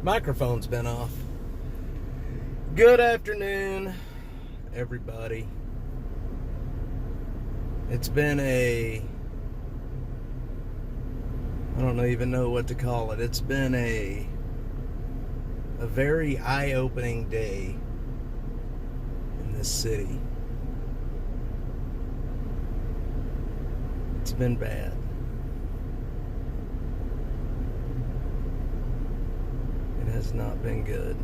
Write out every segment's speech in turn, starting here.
Microphone's been off. Good afternoon, everybody. It's been I don't even know what to call it. It's been a very eye-opening day in this city. It's been bad. It has not been good.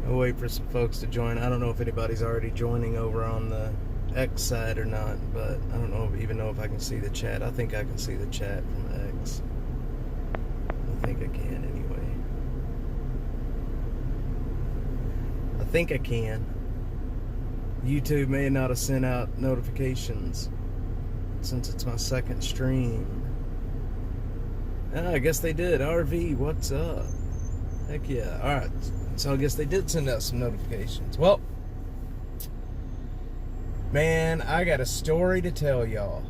I'll wait for some folks to join. I don't know if anybody's already joining over on the X side or not, but I don't even know if I can see the chat. I think I can see the chat from X. I think I can anyway. I think I can. YouTube may not have sent out notifications since it's my second stream. I guess they did. RV, what's up? Heck yeah. Alright. So I guess they did send out some notifications. Well, man, I got a story to tell y'all.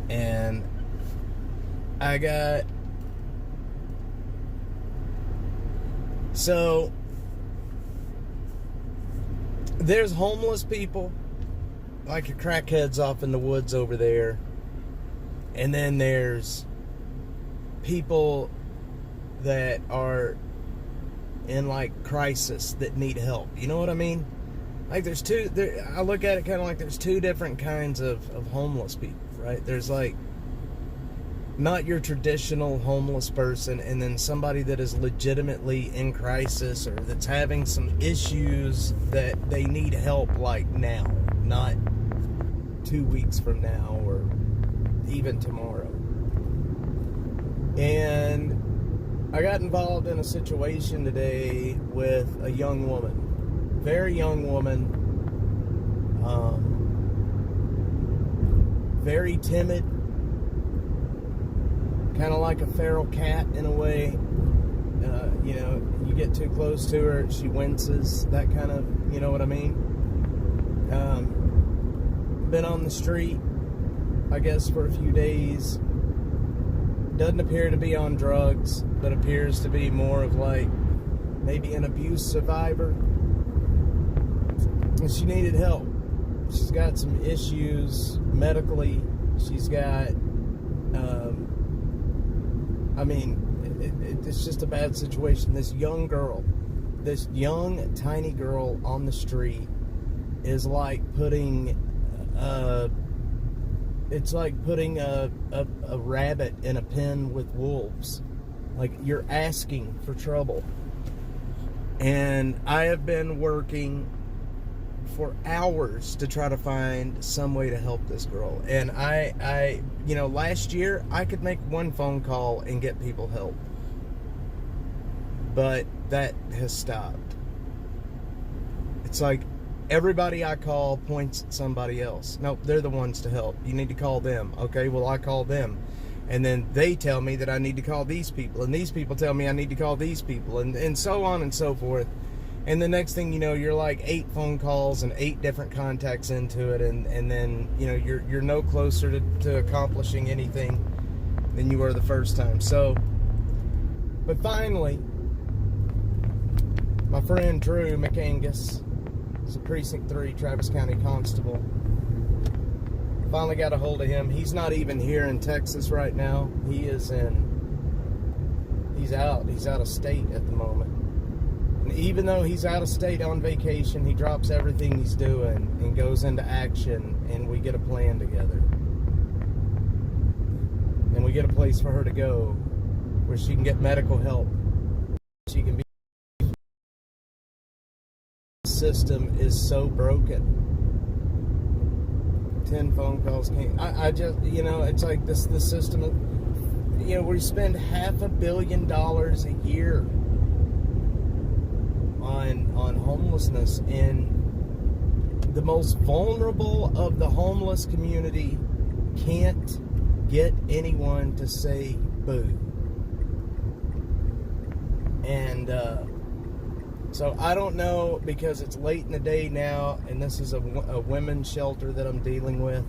And so there's homeless people, like your crackheads off in the woods over there. And then there's people that are in like crisis that need help. You know what I mean? Like I look at it kind of like there's two different kinds of homeless people, right? There's like not your traditional homeless person, and then somebody that is legitimately in crisis or that's having some issues that they need help like now, not 2 weeks from now or even tomorrow. And I got involved in a situation today with a young woman, very young woman, very timid, kind of like a feral cat in a way. You get too close to her, she winces, that kind of, you know what I mean? Been on the street, I guess, for a few days. Doesn't appear to be on drugs, but appears to be more of like maybe an abuse survivor. And she needed help. She's got some issues medically. She's got, it's just a bad situation. This young tiny girl on the street is like putting it's like putting a rabbit in a pen with wolves. Like, you're asking for trouble. And I have been working for hours to try to find some way to help this girl. And I last year I could make one phone call and get people help. But that has stopped. It's like everybody I call points at somebody else. Nope, they're the ones to help. You need to call them. Okay, well, I call them. And then they tell me that I need to call these people. And these people tell me I need to call these people. And so on and so forth. And the next thing you know, you're like 8 phone calls and 8 different contacts into it. And then, you're no closer to accomplishing anything than you were the first time. So, but finally, my friend Drew McAngus, he's a Precinct 3 Travis County Constable. Finally got a hold of him. He's not even here in Texas right now. He's out of state at the moment. And even though he's out of state on vacation, he drops everything he's doing and goes into action, and we get a plan together. And we get a place for her to go where she can get medical help. She can be. System is so broken. 10 phone calls came. I just, it's like this system of, we spend $500 million a year on homelessness, and the most vulnerable of the homeless community can't get anyone to say boo. And so I don't know, because it's late in the day now, and this is a women's shelter that I'm dealing with.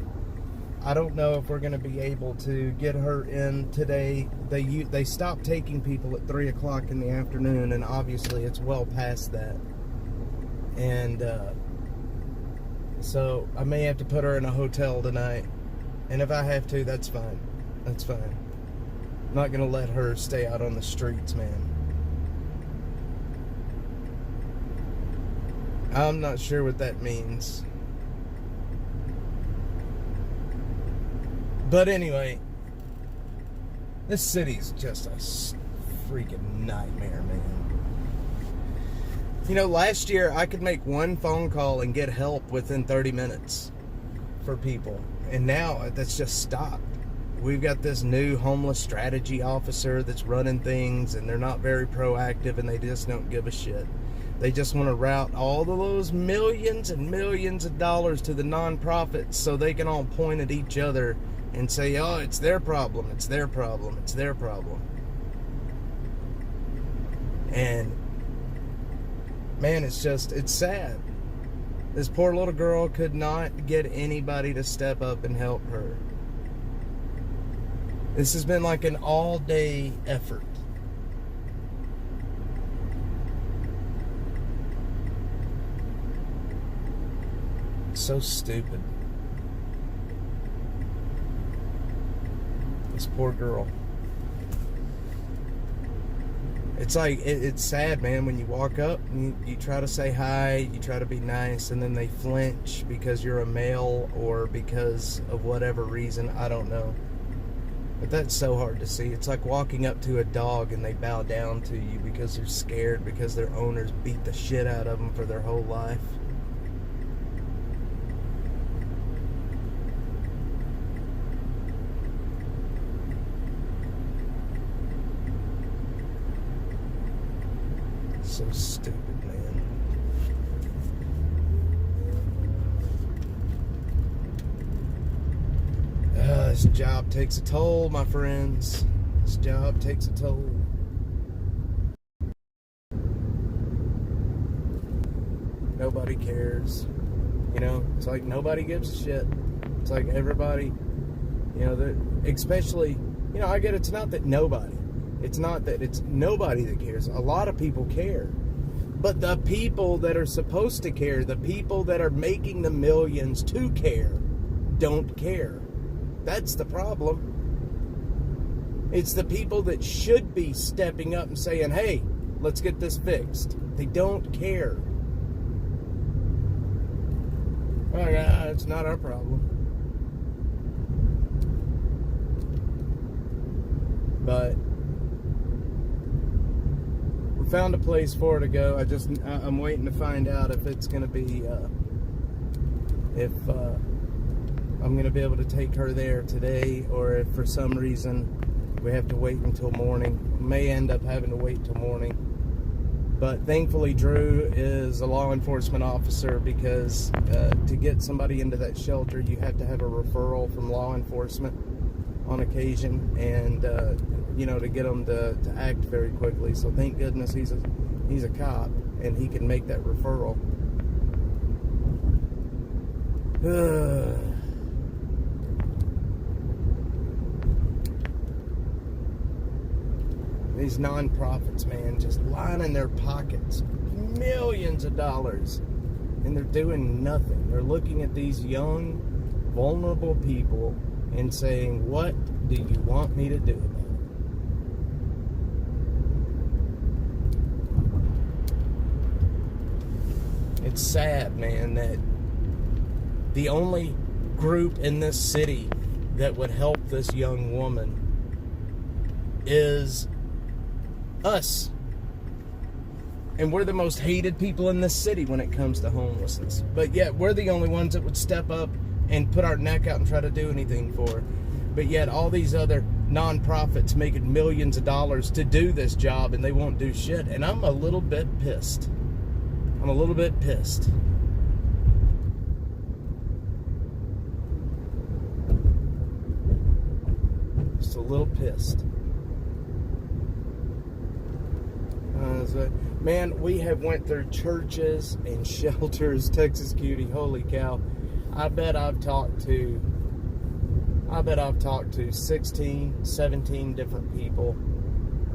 I don't know if we're going to be able to get her in today. They stopped taking people at 3 o'clock in the afternoon, and obviously it's well past that. And so I may have to put her in a hotel tonight. And if I have to, that's fine. That's fine. I'm not going to let her stay out on the streets, man. I'm not sure what that means. But anyway, this city's just a freaking nightmare, man. You know, last year I could make one phone call and get help within 30 minutes for people. And now that's just stopped. We've got this new homeless strategy officer that's running things, and they're not very proactive, and they just don't give a shit. They just want to route all of those millions and millions of dollars to the nonprofits so they can all point at each other and say, oh, it's their problem, it's their problem, it's their problem. And, man, it's sad. This poor little girl could not get anybody to step up and help her. This has been like an all-day effort. So stupid. This poor girl. It's like, it's sad, man, when you walk up and you try to say hi, you try to be nice, and then they flinch because you're a male or because of whatever reason, I don't know. But that's so hard to see. It's like walking up to a dog and they bow down to you because they're scared because their owners beat the shit out of them for their whole life. So stupid, man. This job takes a toll, my friends. This job takes a toll. Nobody cares. You know, it's like nobody gives a shit. It's like everybody, you know, especially, you know, I get it's not that nobody. It's not that it's nobody that cares. A lot of people care. But the people that are supposed to care, the people that are making the millions to care, don't care. That's the problem. It's the people that should be stepping up and saying, hey, let's get this fixed. They don't care. Oh, yeah, it's not our problem. But we found a place for her to go. I'm waiting to find out if it's going to be, I'm going to be able to take her there today, or if for some reason we have to wait until morning. We may end up having to wait till morning. But thankfully Drew is a law enforcement officer, because to get somebody into that shelter you have to have a referral from law enforcement on occasion, and you know, to get them to act very quickly. So thank goodness he's a cop and he can make that referral. These nonprofits, man, just lining their pockets, millions of dollars, and they're doing nothing. They're looking at these young, vulnerable people and saying, what do you want me to do about it? It's sad, man, that the only group in this city that would help this young woman is us. And we're the most hated people in this city when it comes to homelessness. But yet we're the only ones that would step up and put our neck out and try to do anything for her. But yet all these other nonprofits making millions of dollars to do this job, and they won't do shit. And I'm a little bit pissed. I'm a little bit pissed. Just a little pissed. Man, we have went through churches and shelters, Texas Cutie, holy cow. I bet I've talked to I bet I've talked to 16, 17 different people,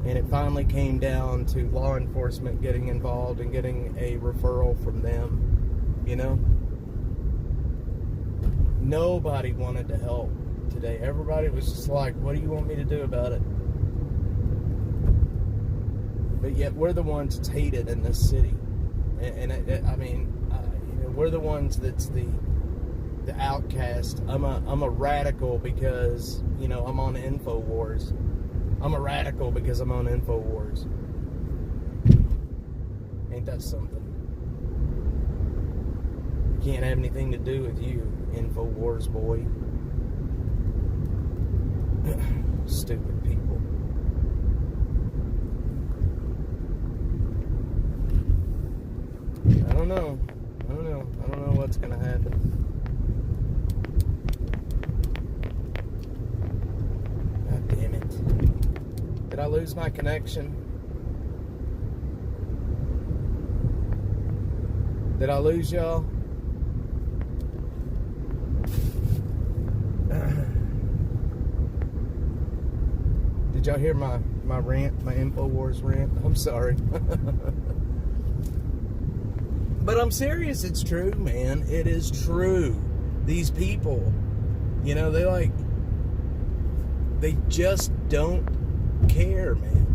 and it finally came down to law enforcement getting involved and getting a referral from them, you know? Nobody wanted to help today. Everybody was just like, what do you want me to do about it? But yet we're the ones that's hated in this city. And I mean, you know, we're the ones that's the outcast. I'm a radical because, you know, I'm on InfoWars. I'm a radical because I'm on InfoWars. Ain't that something? Can't have anything to do with you, InfoWars boy. Stupid people. I don't know what's gonna happen. God damn it. Did I lose my connection? Did I lose y'all? Did y'all hear my rant, my InfoWars rant? I'm sorry. But I'm serious, it's true, man. It is true. These people, you know, they just don't care, man.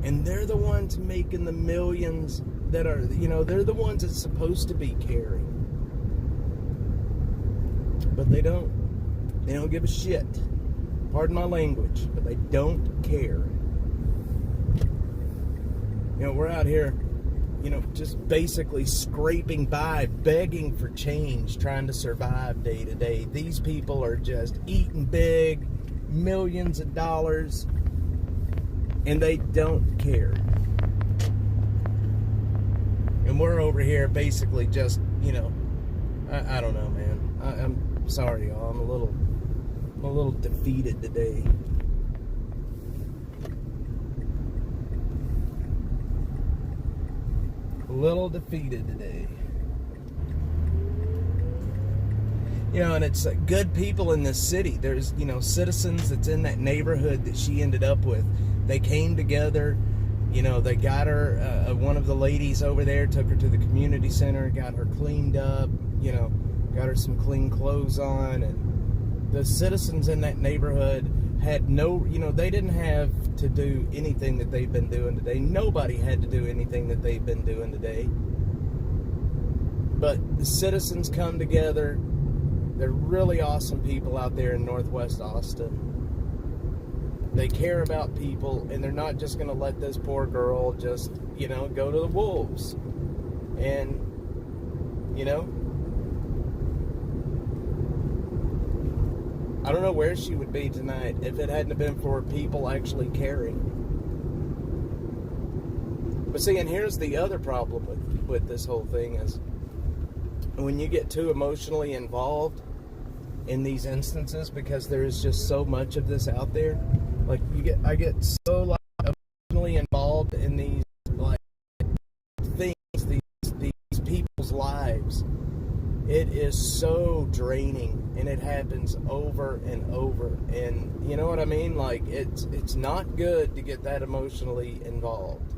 And they're the ones making the millions that are, you know, they're the ones that's supposed to be caring. But they don't give a shit. Pardon my language, but they don't care. You know, we're out here, you know, just basically scraping by, begging for change, trying to survive day to day. These people are just eating big, millions of dollars, and they don't care. And we're over here basically just, you know, I don't know, man. I'm sorry, y'all. I'm a little defeated today. A little defeated today. You know, and it's good people in this city. There's, you know, citizens that's in that neighborhood that she ended up with. They came together. You know, they got her, one of the ladies over there, took her to the community center, got her cleaned up, you know, got her some clean clothes on, and the citizens in that neighborhood had no, you know, they didn't have to do anything that they've been doing today. Nobody had to do anything that they've been doing today. But the citizens come together. They're really awesome people out there in Northwest Austin. They care about people, and they're not just going to let this poor girl just, you know, go to the wolves. And, you know, I don't know where she would be tonight if it hadn't been for people actually caring. But see, and here's the other problem with this whole thing is when you get too emotionally involved in these instances, because there is just so much of this out there. Like I get so like emotionally involved in these like things, these people's lives. It is so draining, and it happens over and over. And you know what I mean? Like it's not good to get that emotionally involved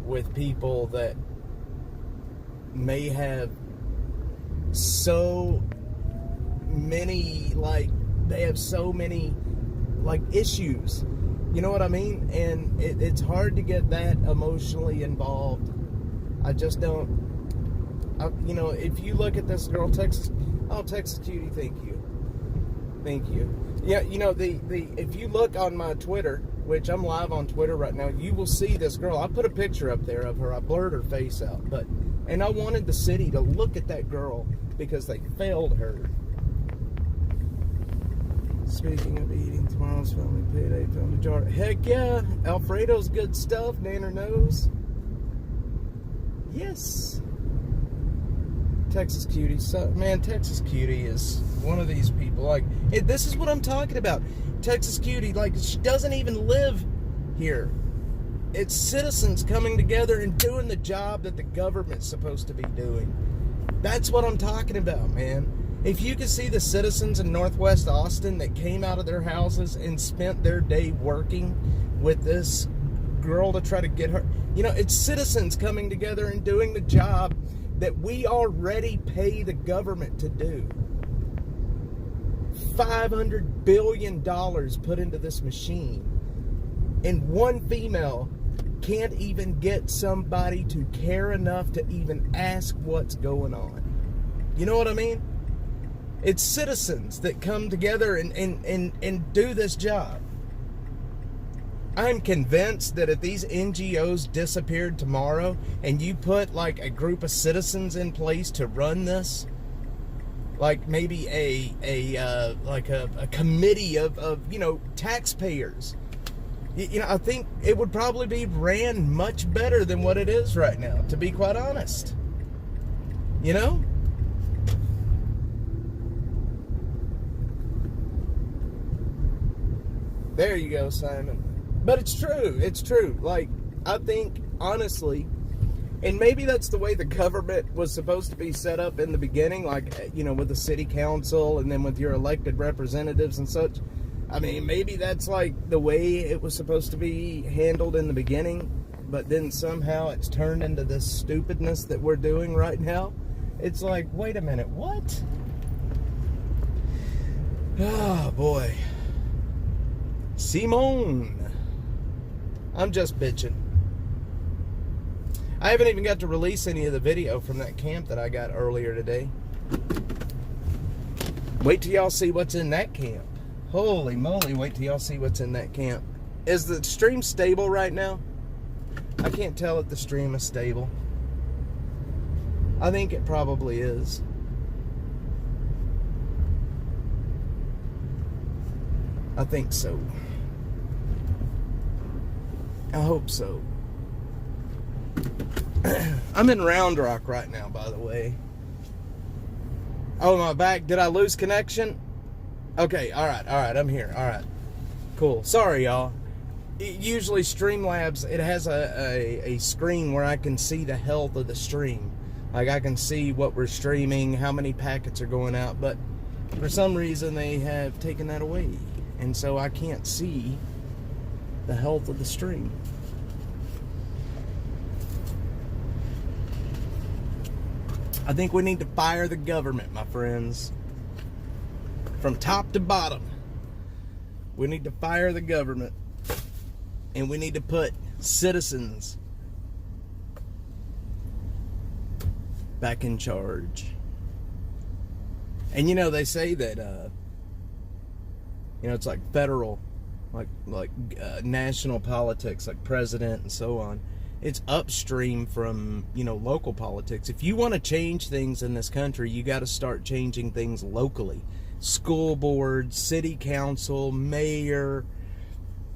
with people that may have so many, like, they have so many like issues, you know what I mean? And it's hard to get that emotionally involved. I just don't. You know, if you look at this girl, Texas Cutie, thank you. Yeah, you know, if you look on my Twitter, which I'm live on Twitter right now, you will see this girl. I put a picture up there of her. I blurred her face out, and I wanted the city to look at that girl because they failed her. Speaking of eating, tomorrow's family payday, found a jar. Heck yeah, Alfredo's good stuff. Nanner knows. Yes. Texas Cutie. So, man, Texas Cutie is one of these people. Like, this is what I'm talking about. Texas Cutie, like, she doesn't even live here. It's citizens coming together and doing the job that the government's supposed to be doing. That's what I'm talking about, man. If you could see the citizens in Northwest Austin that came out of their houses and spent their day working with this girl to try to get her, it's citizens coming together and doing the job that we already pay the government to do. $500 billion put into this machine, and one female can't even get somebody to care enough to even ask what's going on. You know what I mean? It's citizens that come together and do this job. I'm convinced that if these NGOs disappeared tomorrow and you put like a group of citizens in place to run this, like maybe a committee of taxpayers, I think it would probably be ran much better than what it is right now, to be quite honest. There you go, Simon. But it's true. Like, I think, honestly, and maybe that's the way the government was supposed to be set up in the beginning, like, with the city council and then with your elected representatives and such. I mean, maybe that's like the way it was supposed to be handled in the beginning, but then somehow it's turned into this stupidness that we're doing right now. It's like, wait a minute, what? Oh, boy. Simone. I'm just bitching. I haven't even got to release any of the video from that camp that I got earlier today. Wait till y'all see what's in that camp. Holy moly, wait till y'all see what's in that camp. Is the stream stable right now? I can't tell if the stream is stable. I think it probably is. I think so. I hope so. I'm in Round Rock right now, by the way. Oh, my back. Did I lose connection? Okay, alright, I'm here. Alright. Cool. Sorry, y'all. Usually Streamlabs, it has a screen where I can see the health of the stream. Like, I can see what we're streaming, how many packets are going out, but for some reason they have taken that away. And so I can't see the health of the stream. I think we need to fire the government, my friends. From top to bottom. We need to fire the government. And we need to put citizens back in charge. And they say that it's like federal, like national politics, like president and so on. It's upstream from, local politics. If you want to change things in this country, you got to start changing things locally. School board, city council, mayor,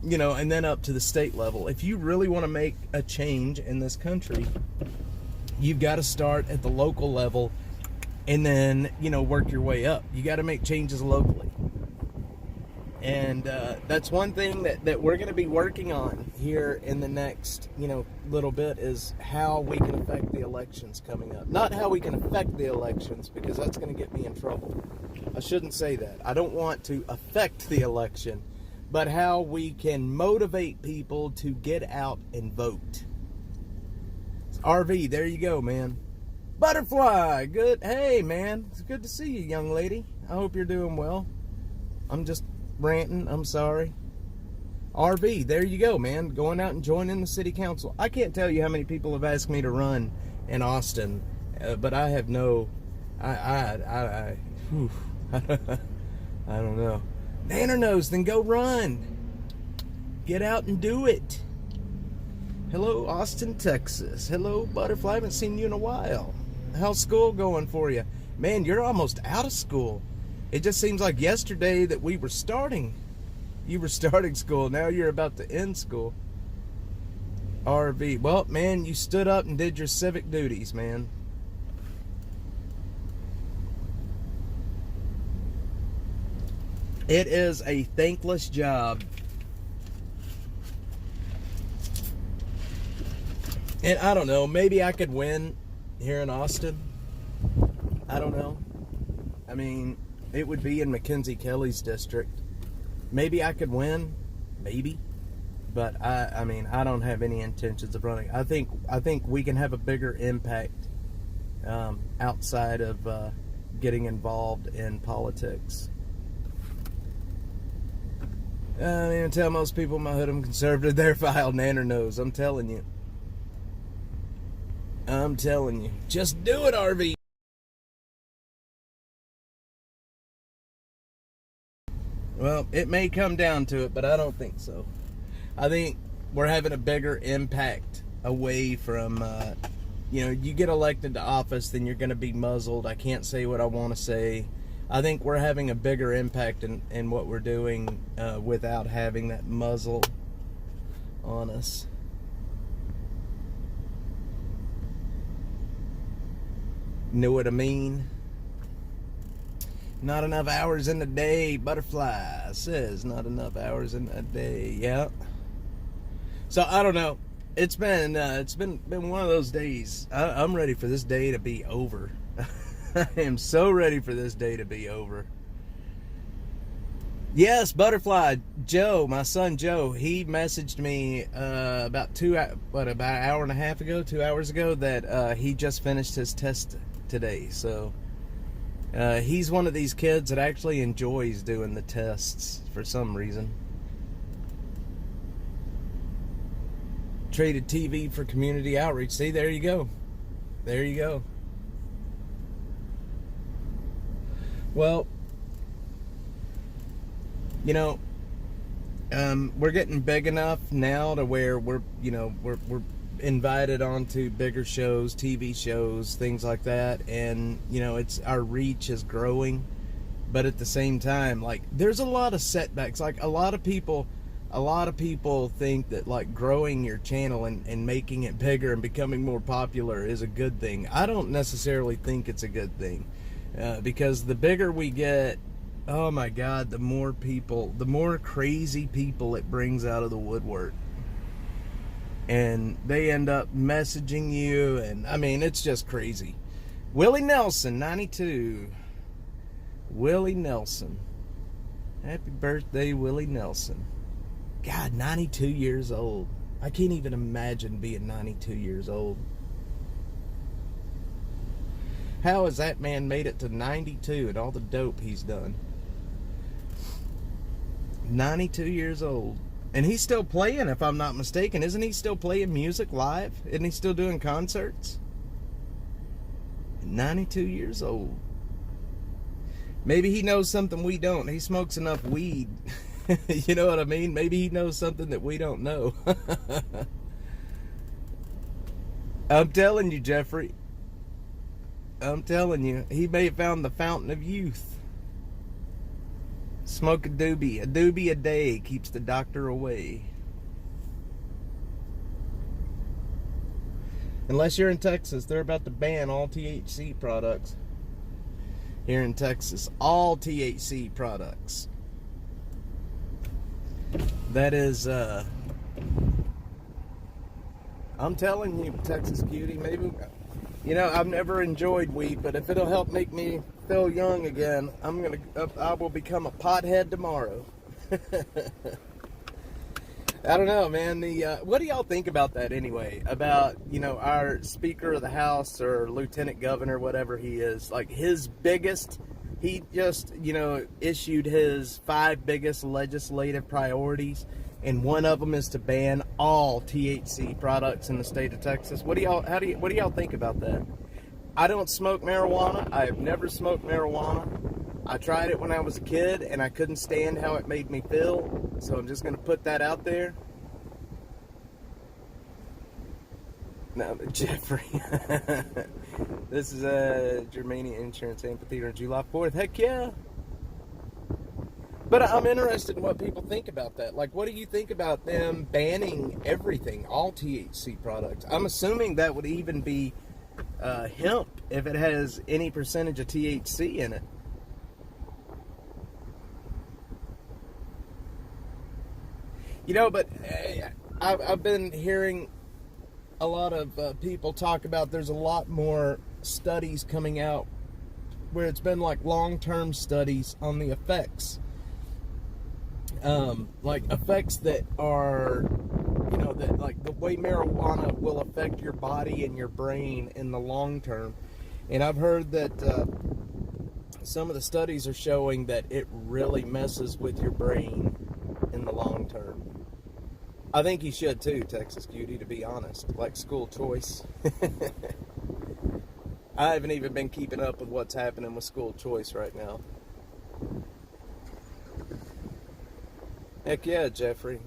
and then up to the state level. If you really want to make a change in this country, you've got to start at the local level and then, work your way up. You got to make changes locally. And that's one thing that we're going to be working on here in the next, little bit, is how we can affect the elections coming up. Not how we can affect the elections, because that's going to get me in trouble. I shouldn't say that. I don't want to affect the election, but how we can motivate people to get out and vote. RV, there you go, man. Butterfly, good. Hey, man, it's good to see you, young lady. I hope you're doing well. I'm just ranting, I'm sorry. RV, there you go, man. Going out and joining the city council. I can't tell you how many people have asked me to run in Austin, but I have no, I don't know. Nanner knows, then go run. Get out and do it. Hello, Austin, Texas. Hello, Butterfly. I haven't seen you in a while. How's school going for you? Man, you're almost out of school. It just seems like yesterday that we were starting. You were starting school. Now you're about to end school. RV. Well, man, you stood up and did your civic duties, man. It is a thankless job. And I don't know, maybe I could win here in Austin. I don't know. I mean, it would be in Mackenzie Kelly's district. Maybe I could win, maybe, but I mean, I don't have any intentions of running. I think we can have a bigger impact outside of getting involved in politics. I don't even tell most people in my hood I'm conservative. They're filed nanner nose. I'm telling you. Just do it, RV. Well, it may come down to it, but I don't think so. I think we're having a bigger impact away from, you get elected to office, then you're going to be muzzled. I can't say what I want to say. I think we're having a bigger impact in what we're doing without having that muzzle on us. Know what I mean? Not enough hours in the day, butterfly says not enough hours in a day. Yeah. So I don't know. It's been one of those days. I'm ready for this day to be over. I am so ready for this day to be over. Yes, butterfly Joe, my son Joe, he messaged me about an hour and a half ago, 2 hours ago, that he just finished his test today. So he's one of these kids that actually enjoys doing the tests for some reason. Traded TV for community outreach. See, there you go. There you go. Well, we're getting big enough now to where we're invited onto bigger shows, TV shows, things like that, and it's our reach is growing, but at the same time, like, there's a lot of setbacks. Like, a lot of people think that, like, growing your channel and making it bigger and becoming more popular is a good thing. I don't necessarily think it's a good thing, because the bigger we get, oh my God, the more crazy people it brings out of the woodwork. And they end up messaging you, and I mean, it's just crazy. Willie Nelson, 92. Willie Nelson. Happy birthday, Willie Nelson. God, 92 years old. I can't even imagine being 92 years old. How has that man made it to 92 and all the dope he's done? 92 years old. And he's still playing, if I'm not mistaken. Isn't he still playing music live? Isn't he still doing concerts? 92 years old. Maybe he knows something we don't. He smokes enough weed. You know what I mean? Maybe he knows something that we don't know. I'm telling you, Jeffrey. I'm telling you. He may have found the fountain of youth. Smoke a doobie. A doobie a day keeps the doctor away. Unless you're in Texas, they're about to ban all THC products. Here in Texas, all THC products. That is, I'm telling you, Texas cutie, maybe, I've never enjoyed weed, but if it'll help make me feel young again, I will become a pothead tomorrow. I don't know, man. What do y'all think about that anyway? About, our Speaker of the House or Lieutenant Governor, whatever he is, like he just, issued his 5 biggest legislative priorities, and one of them is to ban all THC products in the state of Texas. What do y'all think about that? I don't smoke marijuana. I have never smoked marijuana. I tried it when I was a kid, and I couldn't stand how it made me feel. So I'm just going to put that out there. No, Jeffrey. This is Germania Insurance Amphitheater on July 4th. Heck yeah. But I'm interested in what people think about that. Like, what do you think about them banning everything, all THC products? I'm assuming that would even be hemp if it has any percentage of THC in it. But I've been hearing a lot of people talk about there's a lot more studies coming out where it's been like long-term studies on the effects, like effects that are, you know, that like the way marijuana will affect your body and your brain in the long term. And I've heard that some of the studies are showing that it really messes with your brain in the long term. I think you should too, Texas Cutie, to be honest. Like school choice. I haven't even been keeping up with what's happening with school choice right now. Heck yeah, Jeffrey.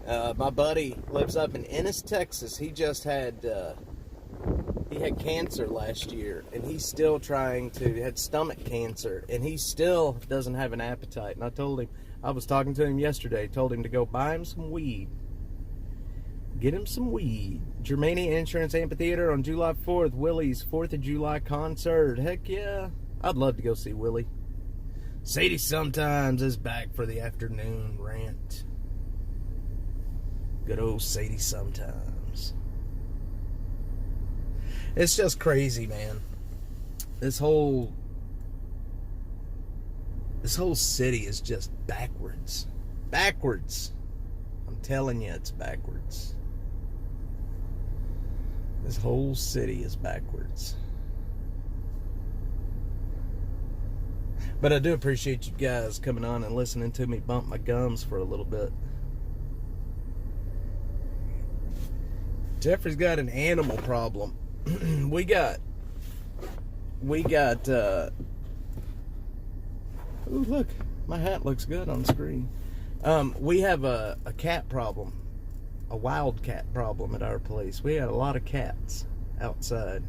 My buddy lives up in Ennis, Texas. He just had cancer last year, and he's still he had stomach cancer, and he still doesn't have an appetite. And I told him, I was talking to him yesterday, told him to go buy him some weed. Get him some weed. Germania Insurance Amphitheater on July 4th. Willie's 4th of July concert. Heck yeah. I'd love to go see Willie. Sadie Sometimes is back for the afternoon rant. Good old Sadie Sometimes. It's just crazy, man. This whole city is just backwards. Backwards. I'm telling you, it's backwards. This whole city is backwards. But I do appreciate you guys coming on and listening to me bump my gums for a little bit. Jeffrey's got an animal problem. we got ooh, look, my hat looks good on the screen. We have a cat problem, a wild cat problem at our place. We had a lot of cats outside.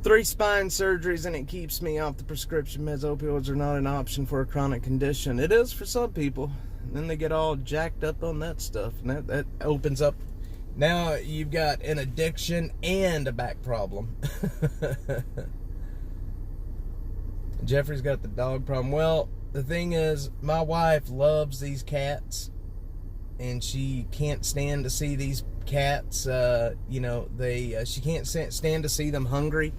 3 spine surgeries, and it keeps me off the prescription meds. Opioids are not an option for a chronic condition. It is for some people. And then they get all jacked up on that stuff, and that opens up. Now you've got an addiction and a back problem. Jeffrey's got the dog problem. Well, the thing is, my wife loves these cats, and she can't stand to see these cats. You know, she can't stand to see them hungry.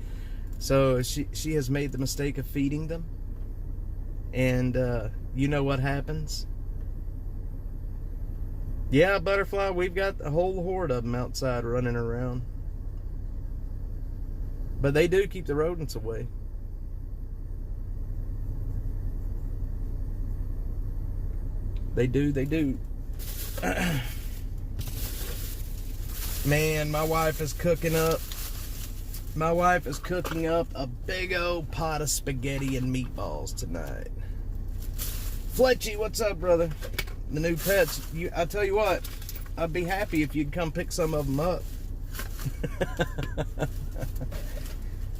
So she has made the mistake of feeding them. And you know what happens? Yeah, Butterfly, we've got a whole horde of them outside running around. But they do keep the rodents away. They do. Man, my wife is cooking up a big old pot of spaghetti and meatballs tonight. Fletchy, what's up, brother? The new pets. I tell you what, I'd be happy if you'd come pick some of them up.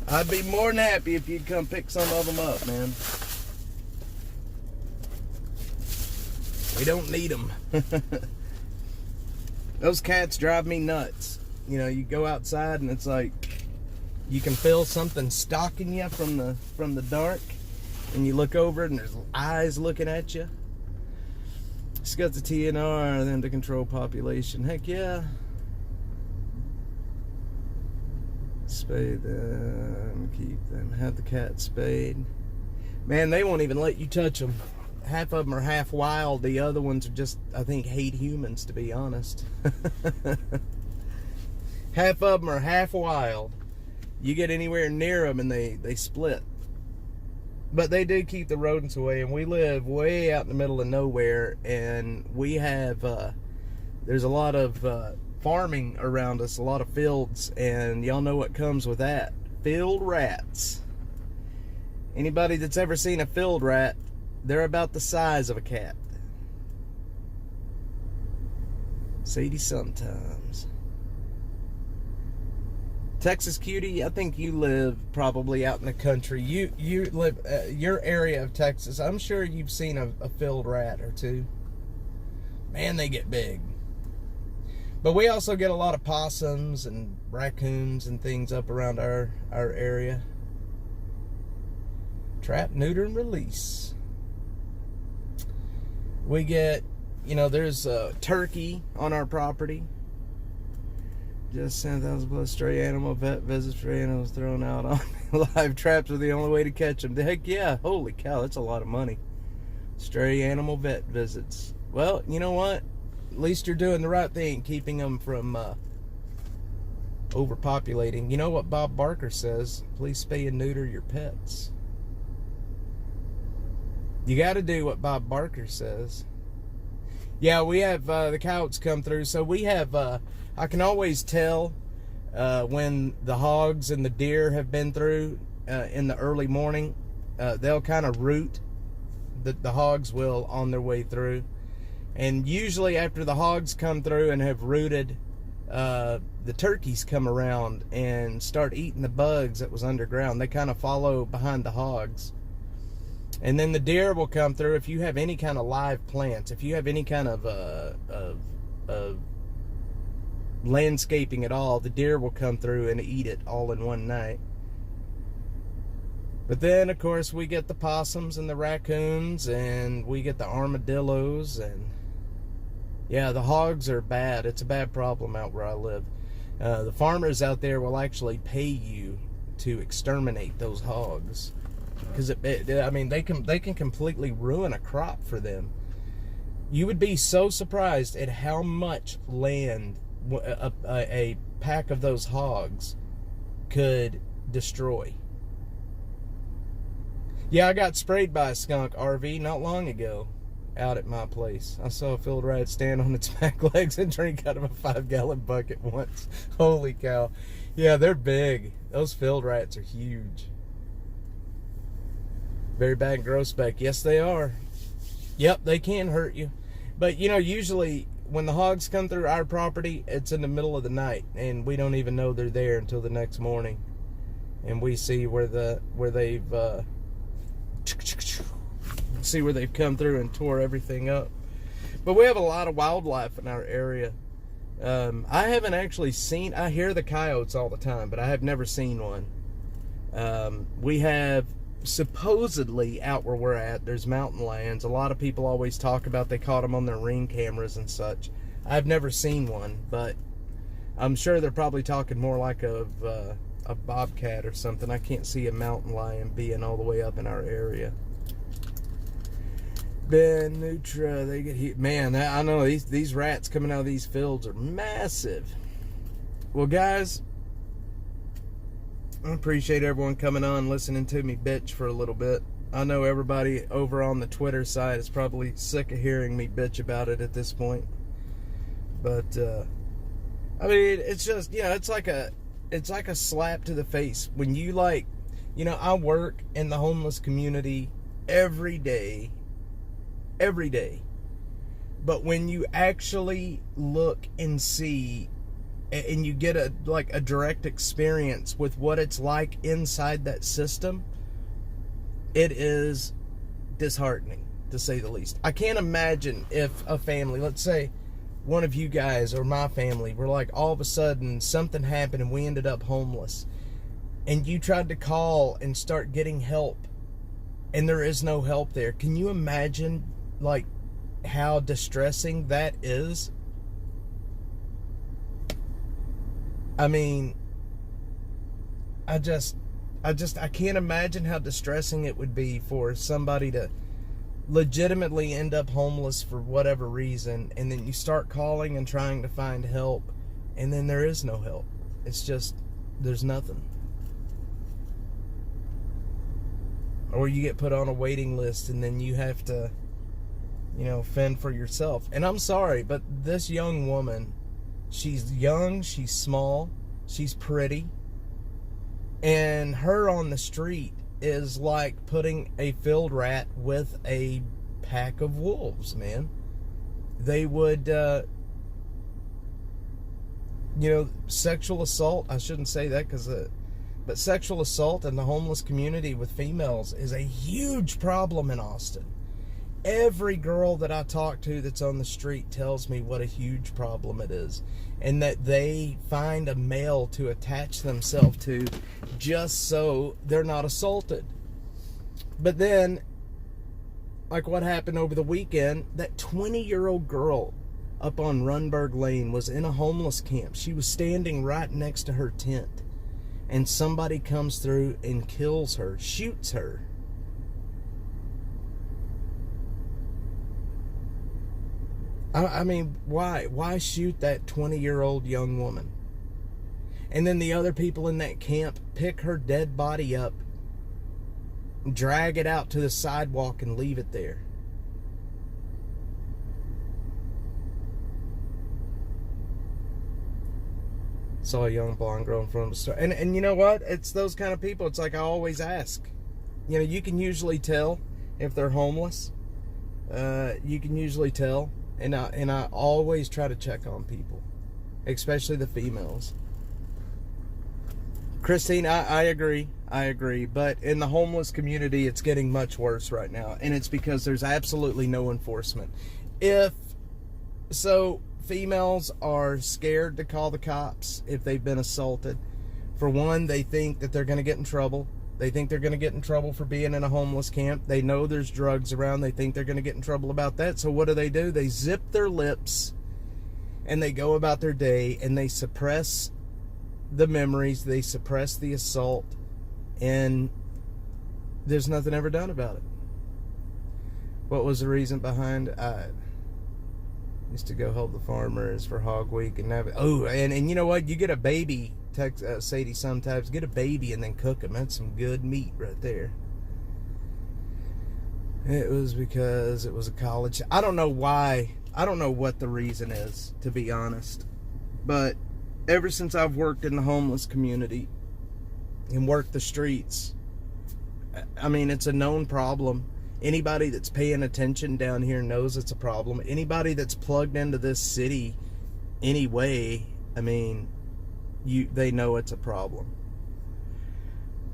I'd be more than happy if you'd come pick some of them up, man. We don't need them. Those cats drive me nuts. You know, you go outside and it's like you can feel something stalking you from the dark, and you look over and there's eyes looking at you. It's got the TNR, then to control population. Heck yeah. Spay them, keep them, have the cat spayed. Man, they won't even let you touch them. Half of them are half wild. The other ones are just, I think, hate humans, to be honest. Half of them are half wild. You get anywhere near them and they split. But they do keep the rodents away, and we live way out in the middle of nowhere, and we have, there's a lot of farming around us, a lot of fields, and y'all know what comes with that. Field rats. Anybody that's ever seen a field rat, they're about the size of a cat. Sadie Sometimes. Texas Cutie, I think you live probably out in the country. You live, your area of Texas, I'm sure you've seen a field rat or two. Man, they get big. But we also get a lot of possums and raccoons and things up around our area. Trap, neuter, and release. We get, you know, there's a turkey on our property. Just sent 1,000 plus stray animal vet visits for animals thrown out on live traps are the only way to catch them. Heck yeah, holy cow, that's a lot of money. Stray animal vet visits. Well, you know what? At least you're doing the right thing, keeping them from overpopulating. You know what Bob Barker says? Please spay and neuter your pets. You got to do what Bob Barker says. Yeah, we have the coyotes come through, so we have, I can always tell when the hogs and the deer have been through in the early morning. They'll kind of root, the hogs will, on their way through. And usually after the hogs come through and have rooted, the turkeys come around and start eating the bugs that was underground. They kind of follow behind the hogs. And then the deer will come through. If you have any kind of live plants, if you have any kind of landscaping at all, the deer will come through and eat it all in one night. But then, of course, we get the possums and the raccoons, and we get the armadillos, and yeah, the hogs are bad. It's a bad problem out where I live. The farmers out there will actually pay you to exterminate those hogs. Because I mean, they can completely ruin a crop for them. You would be so surprised at how much land a pack of those hogs could destroy. Yeah, I got sprayed by a skunk, RV, not long ago out at my place. I saw a field rat stand on its back legs and drink out of a 5-gallon bucket once. Holy cow. Yeah, they're big. Those field rats are huge. Very bad and gross back. Yes, they are. Yep, they can hurt you. But, you know, usually when the hogs come through our property, it's in the middle of the night, and we don't even know they're there until the next morning. And we see where they've come through and tore everything up. But we have a lot of wildlife in our area. I haven't actually seen, I hear the coyotes all the time, but I have never seen one. We have, supposedly, out where we're at, there's mountain lions. A lot of people always talk about they caught them on their Ring cameras and such. I've never seen one, but I'm sure they're probably talking more like a bobcat or something. I can't see a mountain lion being all the way up in our area. Ben Nutra, they get hit. Man, I know these rats coming out of these fields are massive. Well, guys, I appreciate everyone coming on, listening to me bitch for a little bit. I know everybody over on the Twitter side is probably sick of hearing me bitch about it at this point. But, I mean, it's just, you know, it's like a slap to the face. When you, like, you know, I work in the homeless community every day. But when you actually look and see, and you get a direct experience with what it's like inside that system, it is disheartening, to say the least. I can't imagine if a family, let's say one of you guys or my family, were like, all of a sudden something happened and we ended up homeless, and you tried to call and start getting help and there is no help there. Can you imagine, like, how distressing that is? I mean, I can't imagine how distressing it would be for somebody to legitimately end up homeless for whatever reason, and then you start calling and trying to find help, and then there is no help. It's just, there's nothing. Or you get put on a waiting list and then you have to, you know, fend for yourself. And I'm sorry, but this young woman, she's young, she's small, she's pretty, and her on the street is like putting a field rat with a pack of wolves, man. They would, you know, sexual assault, I shouldn't say that because, but sexual assault in the homeless community with females is a huge problem in Austin. Every girl that I talk to that's on the street tells me what a huge problem it is, and that they find a male to attach themselves to just so they're not assaulted. But then, like what happened over the weekend, that 20-year-old girl up on Runberg Lane was in a homeless camp. She was standing right next to her tent. And somebody comes through and kills her, shoots her. I mean, why? Why shoot that 20-year-old young woman? And then the other people in that camp pick her dead body up, drag it out to the sidewalk, and leave it there. Saw a young blonde girl in front of the store. And you know what? It's those kind of people. It's like I always ask. You know, you can usually tell if they're homeless. You can usually tell. And I always try to check on people, especially the females. Christine, I agree. I agree. But in the homeless community, it's getting much worse right now. And it's because there's absolutely no enforcement. Females are scared to call the cops if they've been assaulted. For one, they think that they're going to get in trouble. They think they're going to get in trouble for being in a homeless camp. They know there's drugs around. They think they're going to get in trouble about that. So what do? They zip their lips and they go about their day and they suppress the memories. They suppress the assault, and there's nothing ever done about it. What was the reason behind used to go help the farmers for Hog Week and and you know what? You get a baby. Text Sadie sometimes, get a baby and then cook them. That's some good meat right there. It was because it was a college. I don't know why. I don't know what the reason is, to be honest. But ever since I've worked in the homeless community and worked the streets, I mean, it's a known problem. Anybody that's paying attention down here knows it's a problem. Anybody that's plugged into this city anyway, I mean, they know it's a problem.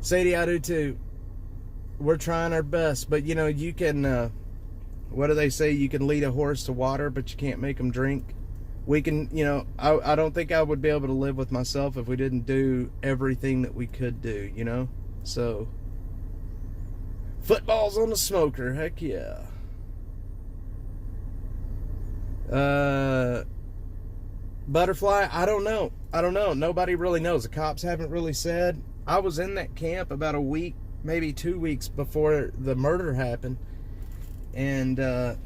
Sadie, I do too. We're trying our best, but you know, you can, what do they say? You can lead a horse to water, but you can't make them drink. We can, you know, I don't think I would be able to live with myself if we didn't do everything that we could do, you know? So, footballs on the smoker, heck yeah. Butterfly, I don't know. Nobody really knows. The cops haven't really said. I was in that camp about a week, maybe 2 weeks before the murder happened. And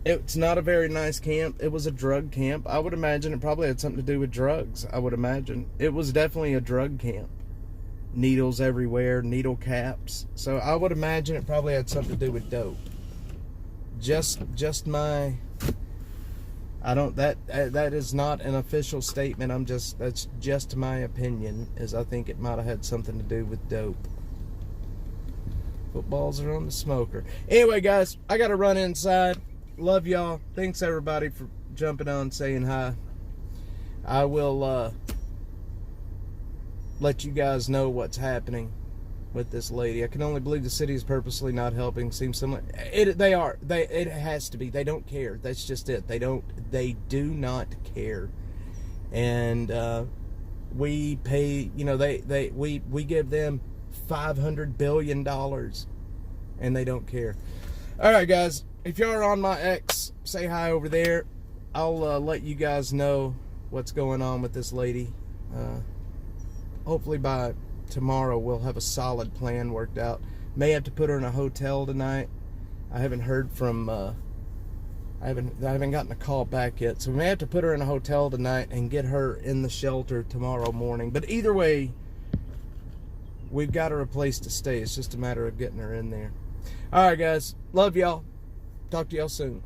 it's not a very nice camp. It was a drug camp. I would imagine it probably had something to do with drugs. I would imagine. It was definitely a drug camp. Needles everywhere, needle caps. So I would imagine it probably had something to do with dope. Just my... that is not an official statement. That's just my opinion, is I think it might have had something to do with dope. Footballs are on the smoker. Anyway, guys, I got to run inside. Love y'all. Thanks everybody for jumping on, saying hi. I will let you guys know what's happening with this lady. I can only believe the city is purposely not helping. Seems similar. They are. It has to be. They don't care. That's just it. They do not care. And we pay. You know, we give them $500 billion, and they don't care. All right, guys. If y'all are on my X, say hi over there. I'll let you guys know what's going on with this lady. Hopefully by tomorrow we'll have a solid plan worked out. May have to put her in a hotel tonight. I haven't heard from I haven't gotten a call back yet, so we may have to put her in a hotel tonight and get her in the shelter tomorrow morning. But either way, we've got her a place to stay. It's just a matter of getting her in there. All right, guys, love y'all. Talk to y'all soon.